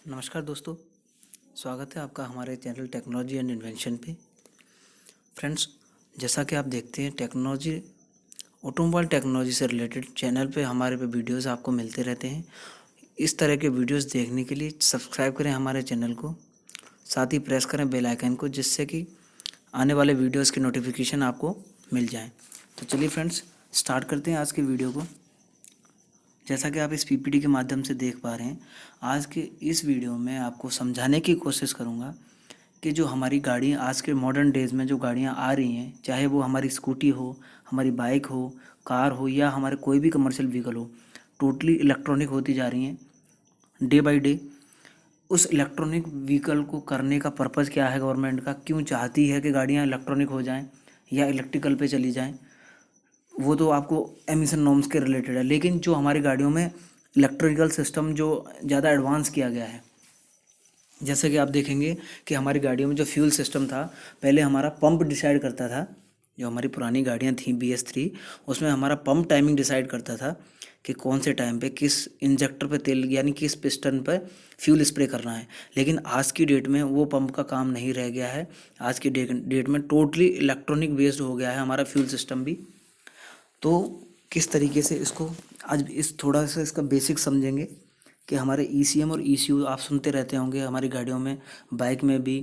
नमस्कार दोस्तों, स्वागत है आपका हमारे चैनल टेक्नोलॉजी एंड इन्वेंशन पे। फ्रेंड्स, जैसा कि आप देखते हैं टेक्नोलॉजी, ऑटोमोबाइल टेक्नोलॉजी से रिलेटेड चैनल पे हमारे पे वीडियोस आपको मिलते रहते हैं। इस तरह के वीडियोस देखने के लिए सब्सक्राइब करें हमारे चैनल को, साथ ही प्रेस करें बेल आइकन को, जिससे कि आने वाले वीडियोस की नोटिफिकेशन आपको मिल जाए। तो चलिए फ्रेंड्स, स्टार्ट करते हैं आज की वीडियो को। जैसा कि आप इस पीपीटी के माध्यम से देख पा रहे हैं, आज के इस वीडियो में आपको समझाने की कोशिश करूंगा कि जो हमारी गाड़ियाँ आज के मॉडर्न डेज़ में जो गाड़ियाँ आ रही हैं, चाहे वो हमारी स्कूटी हो, हमारी बाइक हो, कार हो या हमारे कोई भी कमर्शियल व्हीकल हो, टोटली इलेक्ट्रॉनिक होती जा रही हैं डे बाय डे। उस इलेक्ट्रॉनिक व्हीकल को करने का पर्पज़ क्या है गवर्नमेंट का, क्यों चाहती है कि गाड़ियाँ इलेक्ट्रॉनिक हो जाएँ या इलेक्ट्रिकल पे चली जाएँ, वो तो आपको एमिशन नॉर्म्स के रिलेटेड है। लेकिन जो हमारी गाड़ियों में इलेक्ट्रिकल सिस्टम जो ज़्यादा एडवांस किया गया है, जैसे कि आप देखेंगे कि हमारी गाड़ियों में जो फ्यूल सिस्टम था, पहले हमारा पंप डिसाइड करता था। जो हमारी पुरानी गाड़ियाँ थीं BS3, उसमें हमारा पंप टाइमिंग डिसाइड करता था कि कौन से टाइम पे किस इंजेक्टर पे तेल यानी किस पिस्टन पे फ्यूल स्प्रे करना है। लेकिन आज की डेट में वो पंप का काम नहीं रह गया है। आज की डेट में टोटली इलेक्ट्रॉनिक बेस्ड हो गया है हमारा फ्यूल सिस्टम भी। तो किस तरीके से इसको आज इस थोड़ा सा इसका बेसिक समझेंगे कि हमारे ECM और ECU आप सुनते रहते होंगे हमारी गाड़ियों में, बाइक में भी,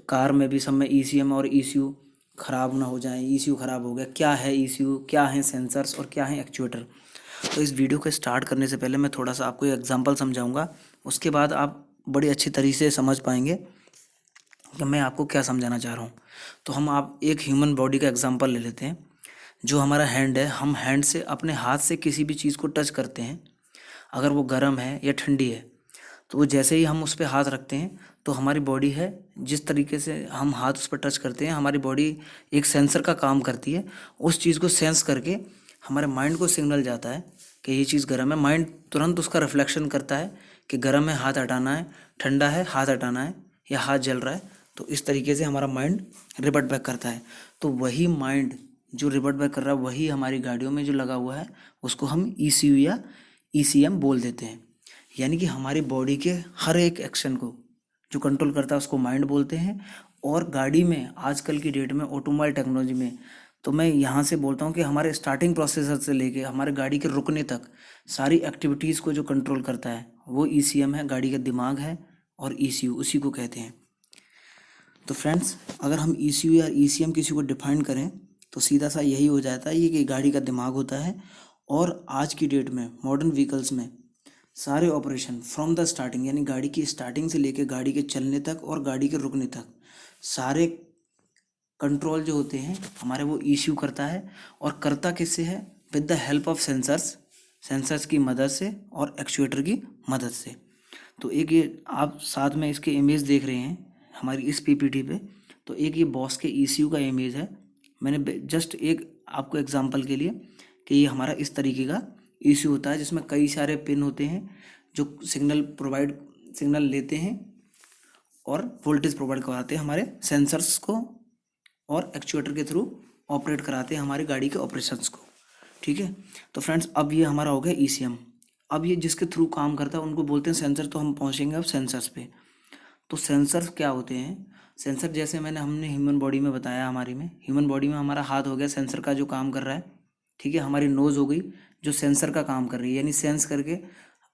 कार में भी, सब में ECM और ECU ख़राब ना हो जाए। ECU ख़राब हो गया, क्या है ECU, क्या है सेंसर्स और क्या है एक्चुएटर। तो इस वीडियो को स्टार्ट करने से पहले मैं थोड़ा सा आपको एक एग्जांपल समझाऊंगा, उसके बाद आप बड़ी अच्छी तरीके से समझ पाएंगे कि मैं आपको क्या समझाना चाह रहा हूँ। तो हम आप एक ह्यूमन बॉडी का एग्जांपल ले लेते हैं। जो हमारा हैंड है, हम हैंड से अपने हाथ से किसी भी चीज़ को टच करते हैं, अगर वो गर्म है या ठंडी है, तो वो जैसे ही हम उस पर हाथ रखते हैं तो हमारी बॉडी है, जिस तरीके से हम हाथ उस पर टच करते हैं, हमारी बॉडी एक सेंसर का काम करती है। उस चीज़ को सेंस करके हमारे माइंड को सिग्नल जाता है कि ये चीज़ गर्म है। माइंड तुरंत उसका रिफ्लेक्शन करता है कि गर्म है, हाथ हटाना है, ठंडा है, हाथ हटाना है, या हाथ जल रहा है। तो इस तरीके से हमारा माइंड रिवर्ट बैक करता है। तो वही माइंड जो रिवर्ट बैक कर रहा है, वही हमारी गाड़ियों में जो लगा हुआ है, उसको हम ECU या ECM बोल देते हैं। यानी कि हमारी बॉडी के हर एक एक्शन को जो कंट्रोल करता है उसको माइंड बोलते हैं। और गाड़ी में आजकल की डेट में ऑटोमोबाइल टेक्नोलॉजी में, तो मैं यहाँ से बोलता हूँ कि हमारे स्टार्टिंग प्रोसेसर से लेके हमारे गाड़ी के रुकने तक सारी एक्टिविटीज़ को जो कंट्रोल करता है वो ECM है, गाड़ी का दिमाग है। और ECU उसी को कहते हैं। तो फ्रेंड्स, अगर हम ECU या ECM किसी को डिफाइन करें तो सीधा सा यही हो जाता है, ये कि गाड़ी का दिमाग होता है। और आज की डेट में मॉडर्न व्हीकल्स में सारे ऑपरेशन फ्रॉम द स्टार्टिंग, यानी गाड़ी की स्टार्टिंग से लेकर गाड़ी के चलने तक और गाड़ी के रुकने तक, सारे कंट्रोल जो होते हैं हमारे, वो ECU करता है। और करता किससे है? With the help of sensors, sensors की मदद से और एक्चुएटर की मदद से। तो एक ये आप साथ में इसके इमेज देख रहे हैं हमारी इस PPT पे। तो एक ये बॉस के ECU का इमेज है। मैंने जस्ट एक आपको एग्जांपल के लिए कि ये हमारा इस तरीके का ECU होता है, जिसमें कई सारे पिन होते हैं जो सिग्नल लेते हैं और वोल्टेज प्रोवाइड कराते हैं हमारे सेंसर्स को, और एक्चुएटर के थ्रू ऑपरेट कराते हैं हमारी गाड़ी के ऑपरेशंस को। ठीक है। तो फ्रेंड्स, अब ये हमारा हो गया ECM। अब ये जिसके थ्रू काम करता है उनको बोलते हैं सेंसर। तो हम पहुंचेंगे अब सेंसर्स पे। तो सेंसर्स क्या होते हैं? सेंसर जैसे हमने ह्यूमन बॉडी में बताया, हमारी में ह्यूमन बॉडी में हमारा हाथ हो गया सेंसर का जो काम कर रहा है। ठीक है। हमारी नोज़ हो गई जो सेंसर का काम कर रही है, यानी सेंस करके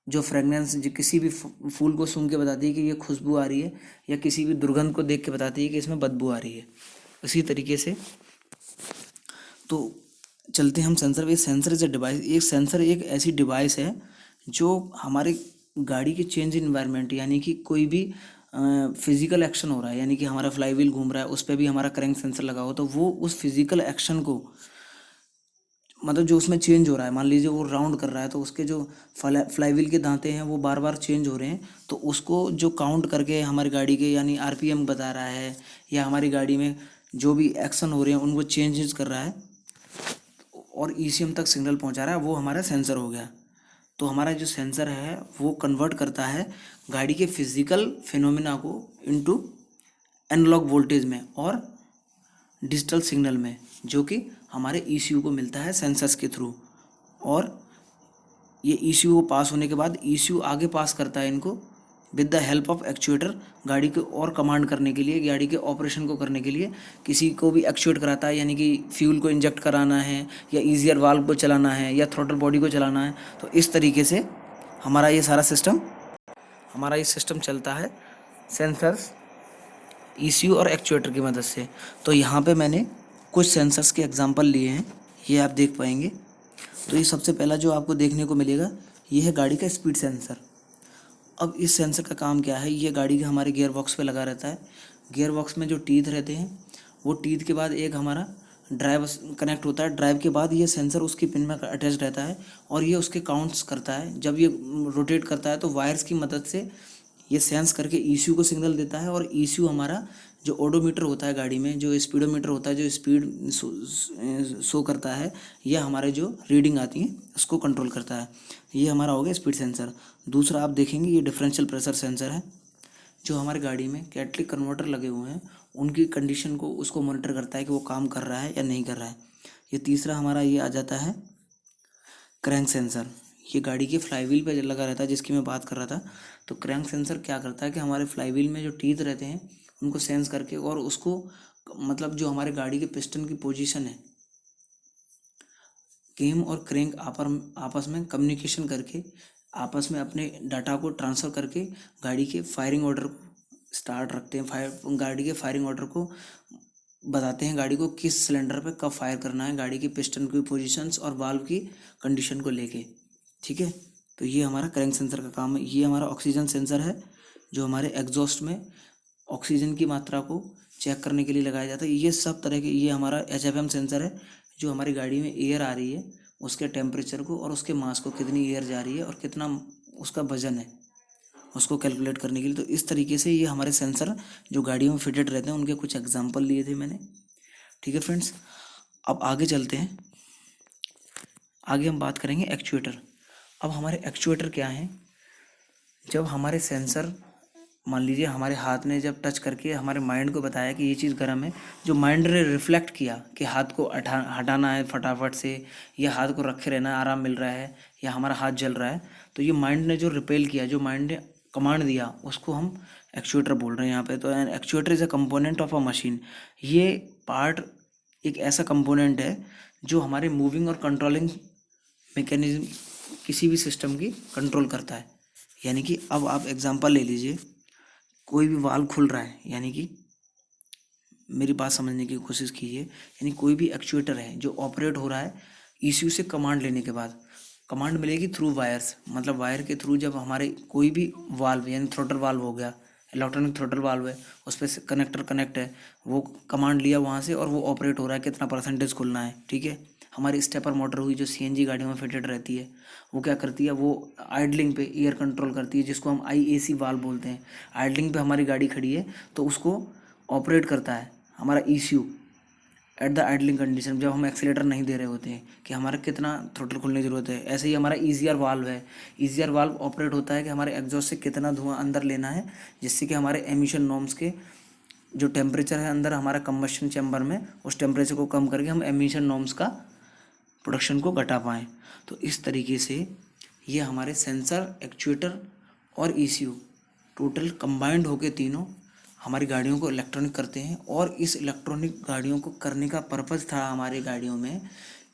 जो फ्रेगनेंस, जो किसी भी फूल को सूंघ के बताती है कि ये खुशबू आ रही है, या किसी भी दुर्गंध को देख के बताती है कि इसमें बदबू आ रही है। इसी तरीके से तो चलते हैं हम सेंसर पे। सेंसर इज अ डिवाइस, एक सेंसर एक ऐसी डिवाइस है जो हमारे गाड़ी के चेंज इन इन्वायरमेंट, यानी कि कोई भी फिजिकल एक्शन हो रहा है, यानी कि हमारा फ्लाई व्हील घूम रहा है, उस पर भी हमारा क्रैंक सेंसर लगा हो, तो वो उस फिजिकल एक्शन को, मतलब जो उसमें चेंज हो रहा है, मान लीजिए वो राउंड कर रहा है तो उसके जो फ्लाई व्हील के दांते हैं वो बार बार चेंज हो रहे हैं, तो उसको जो काउंट करके हमारी गाड़ी के यानी RPM बता रहा है, या हमारी गाड़ी में जो भी एक्शन हो रहे हैं उनको चेंजेस कर रहा है और ECM तक सिग्नल पहुंचा रहा है, वो हमारा सेंसर हो गया। तो हमारा जो सेंसर है वो कन्वर्ट करता है गाड़ी के फिजिकल फिनोमिना को इनटू एनालॉग वोल्टेज में और डिजिटल सिग्नल में, जो कि हमारे ECU को मिलता है सेंसर्स के थ्रू। और ये ECU को पास होने के बाद ECU आगे पास करता है इनको with the help of actuator गाड़ी को और कमांड करने के लिए, गाड़ी के ऑपरेशन को करने के लिए किसी को भी एक्चुएट कराता है, यानी कि फ्यूल को इंजेक्ट कराना है या ईजियर वाल्व को चलाना है या थ्रॉटल बॉडी को चलाना है। तो इस तरीके से हमारा ये सिस्टम चलता है सेंसर्स, ECU और एक्चुएटर की मदद से। तो यहाँ पे मैंने कुछ सेंसर्स के एग्जांपल लिए हैं, ये आप देख पाएंगे। तो ये सबसे पहला जो आपको देखने को मिलेगा ये है गाड़ी का स्पीड सेंसर। अब इस सेंसर का काम क्या है, ये गाड़ी के हमारे गियर बॉक्स पे लगा रहता है। गियर बॉक्स में जो टीथ रहते हैं, वो टीथ के बाद एक हमारा ड्राइव कनेक्ट होता है। ड्राइव के बाद ये सेंसर उसकी पिन में अटैच रहता है और ये उसके काउंट्स करता है। जब ये रोटेट करता है तो वायर्स की मदद से ये सेंस करके ECU को सिग्नल देता है, और ECU हमारा जो ओडोमीटर होता है गाड़ी में, जो स्पीडोमीटर होता है, जो स्पीड शो करता है, यह हमारे जो रीडिंग आती है उसको कंट्रोल करता है। ये हमारा हो गया स्पीड सेंसर। दूसरा आप देखेंगे ये डिफरेंशियल प्रेशर सेंसर है, जो हमारे गाड़ी में कैटलिक कन्वर्टर लगे हुए हैं उनकी कंडीशन को उसको मॉनिटर करता है कि वो काम कर रहा है या नहीं कर रहा है। ये तीसरा हमारा ये आ जाता है क्रैंक सेंसर। ये गाड़ी के फ्लाईव्हील पे लगा रहता है, जिसकी मैं बात कर रहा था। तो क्रैंक सेंसर क्या करता है कि हमारे फ्लाईव्हील में जो टीथ रहते हैं उनको सेंस करके, और उसको मतलब जो हमारे गाड़ी के पिस्टन की पोजीशन है, केम और क्रैंक आपस में कम्युनिकेशन करके, आपस में अपने डाटा को ट्रांसफ़र करके गाड़ी के फायरिंग ऑर्डर को स्टार्ट रखते हैं। गाड़ी के फायरिंग ऑर्डर को बताते हैं, गाड़ी को किस सिलेंडर पे कब फायर करना है, गाड़ी की पिस्टन की पोजीशंस और वाल्व की कंडीशन को लेके। ठीक है, तो ये हमारा क्रैंक सेंसर का काम है। ये हमारा ऑक्सीजन सेंसर है, जो हमारे एग्जॉस्ट में ऑक्सीजन की मात्रा को चेक करने के लिए लगाया जाता है। ये सब तरह के, ये हमारा HFM सेंसर है, जो हमारी गाड़ी में एयर आ रही है उसके टेम्परेचर को और उसके मास को, कितनी एयर जा रही है और कितना उसका वजन है, उसको कैलकुलेट करने के लिए। तो इस तरीके से ये हमारे सेंसर जो गाड़ियों में फिटेड रहते हैं, उनके कुछ एग्जांपल लिए थे मैंने। ठीक है फ्रेंड्स, अब आगे चलते हैं। आगे हम बात करेंगे एक्चुएटर। अब हमारे एक्चुएटर क्या हैं, जब हमारे सेंसर, मान लीजिए हमारे हाथ ने जब टच करके हमारे माइंड को बताया कि ये चीज़ गर्म है, जो माइंड ने रिफ्लेक्ट किया कि हाथ को हटाना है फटाफट से, या हाथ को रखे रहना है, आराम मिल रहा है, या हमारा हाथ जल रहा है, तो ये माइंड ने जो रिपेल किया, जो माइंड ने कमांड दिया, उसको हम एक्चुएटर बोल रहे हैं यहाँ पे। तो actuator is a component of a machine. ये पार्ट एक ऐसा कंपोनेंट है जो हमारे मूविंग और कंट्रोलिंग मैकेनिज्म, किसी भी सिस्टम की कंट्रोल करता है। यानी कि अब आप एग्जांपल ले लीजिए, कोई भी वाल्व खुल रहा है, यानी कि मेरी बात समझने की कोशिश कीजिए, यानी कोई भी एक्चुएटर है जो ऑपरेट हो रहा है ECU से कमांड लेने के बाद, कमांड मिलेगी थ्रू वायर्स, मतलब वायर के थ्रू। जब हमारे कोई भी वाल्व, यानी थ्रोटल वाल्व हो गया, इलेक्ट्रॉनिक थ्रोटल वाल्व है, उस पर कनेक्टर कनेक्ट है, वो कमांड लिया वहाँ से और वो ऑपरेट हो रहा है, कितना परसेंटेज खुलना है। ठीक है, हमारी स्टेपर मोटर हुई जो CNG गाड़ियों में फिटेड रहती है, वो क्या करती है, वो आइडलिंग पे एयर कंट्रोल करती है, जिसको हम IAC वाल्व बोलते हैं। आइडलिंग पे हमारी गाड़ी खड़ी है तो उसको ऑपरेट करता है हमारा ECU at the idling condition, जब हम एक्सीलेटर नहीं दे रहे होते हैं, कि हमारा कितना थ्रोटल खुलने की ज़रूरत है। ऐसे ही हमारा ईजीआर वाल्व है, ईजीआर वाल्व ऑपरेट होता है कि हमारे एग्जॉस्ट से कितना धुआं अंदर लेना है, जिससे कि हमारे एमिशन नॉर्म्स के जो टेम्परेचर है अंदर हमारा कंबशन चैम्बर में, उस टेम्परेचर को कम करके हम एमिशन नॉर्म्स का प्रोडक्शन को घटा पाएँ। तो इस तरीके से ये हमारे सेंसर, एक्चुएटर और ECU टोटल कंबाइंड होके तीनों हमारी गाड़ियों को इलेक्ट्रॉनिक करते हैं। और इस इलेक्ट्रॉनिक गाड़ियों को करने का पर्पज़ था हमारी गाड़ियों में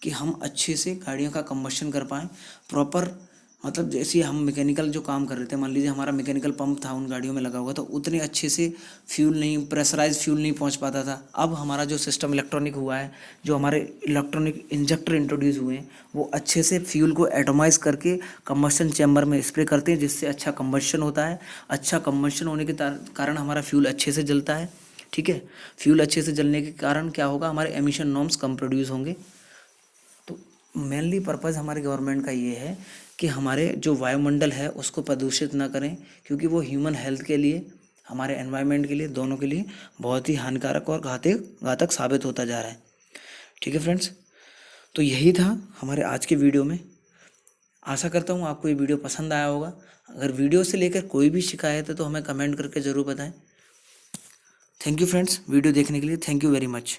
कि हम अच्छे से गाड़ियों का कंबशन कर पाएँ प्रॉपर। मतलब जैसे हम मैकेनिकल जो काम कर रहे थे, मान लीजिए हमारा मैकेनिकल पंप था उन गाड़ियों में लगा हुआ, तो उतने अच्छे से फ्यूल नहीं, प्रेशराइज फ्यूल नहीं पहुंच पाता था। अब हमारा जो सिस्टम इलेक्ट्रॉनिक हुआ है, जो हमारे इलेक्ट्रॉनिक इंजेक्टर इंट्रोड्यूस हुए हैं, वो अच्छे से फ्यूल को एटोमाइज करके कंबशन चैम्बर में स्प्रे करते हैं, जिससे अच्छा कंबशन होता है। अच्छा कंबशन होने के कारण हमारा फ्यूल अच्छे से जलता है। ठीक है, फ्यूल अच्छे से जलने के कारण क्या होगा, हमारे एमिशन नॉर्म्स कम प्रोड्यूस होंगे। तो मेनली पर्पज़ हमारे गवर्नमेंट का ये है कि हमारे जो वायुमंडल है उसको प्रदूषित ना करें, क्योंकि वो ह्यूमन हेल्थ के लिए, हमारे एनवायरनमेंट के लिए, दोनों के लिए बहुत ही हानिकारक और घातक साबित होता जा रहा है। ठीक है फ्रेंड्स, तो यही था हमारे आज के वीडियो में। आशा करता हूँ आपको ये वीडियो पसंद आया होगा। अगर वीडियो से लेकर कोई भी शिकायत है तो हमें कमेंट करके ज़रूर बताएं। थैंक यू फ्रेंड्स, वीडियो देखने के लिए थैंक यू वेरी मच।